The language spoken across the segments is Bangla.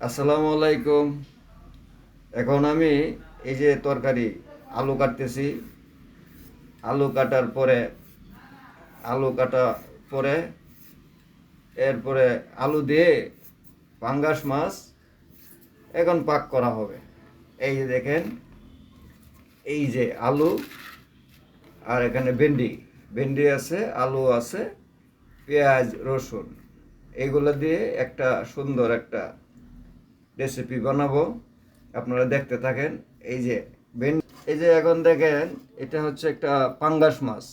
আসসালামু আলাইকুম। এখন আমি এই যে তরকারি আলু কাটতেছি। আলু কাটার পরে আলু কাটা পরে এরপরে আলু দিয়ে পাঙ্গাস মাছ এখন পাক করা হবে। এই যে দেখেন, এই যে আলু আর এখানে ভেন্ডি ভেন্ডি আছে, আলু আছে, পেঁয়াজ রসুন এগুলো দিয়ে একটা সুন্দর একটা রেসিপি বানাবো। আপনারা দেখতে থাকেন। এই যে এই যে এখন দেখেন, এটা হচ্ছে একটা পাঙ্গাস মাছ।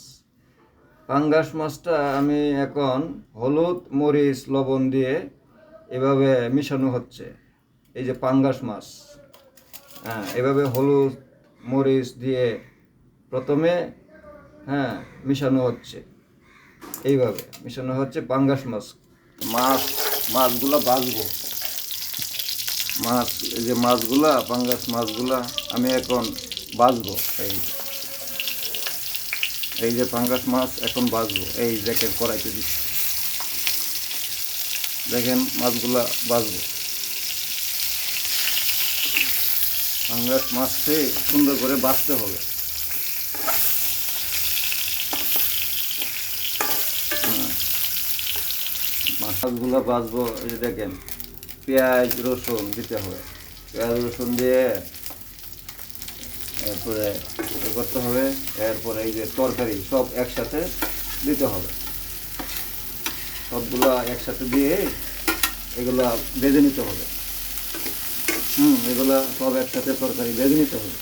পাঙ্গাস মাছটা আমি এখন হলুদ মরিচ লবণ দিয়ে এভাবে মিশানো হচ্ছে। এই যে পাঙ্গাস মাছ, হ্যাঁ, এভাবে হলুদ মরিচ দিয়ে প্রথমে, হ্যাঁ, মিশানো হচ্ছে। এইভাবে মিশানো হচ্ছে পাঙ্গাস মাছ। মাছ মাছগুলো ভাজবো। মাছ, এই যে মাছগুলা, পাঙ্গাস মাছগুলা আমি এখন ভাজবো। এই যে পাঙ্গাস মাছ এখন ভাজবো। এই দেখেন কড়াইতে দিচ্ছি, দেখেন মাছগুলা ভাজবো। পাঙ্গাস মাছকে সুন্দর করে ভাজতে হবে। মাছগুলা ভাজবো। এই যে দেখেন, পেঁয়াজ রসুন দিতে হবে। পেঁয়াজ রসুন দিয়ে এরপরে করতে হবে। এরপরে এই যে তরকারি সব একসাথে দিতে হবে। সবগুলা একসাথে দিয়ে এগুলা ভেজে নিতে হবে। এগুলা সব একসাথে তরকারি ভেজে নিতে হবে।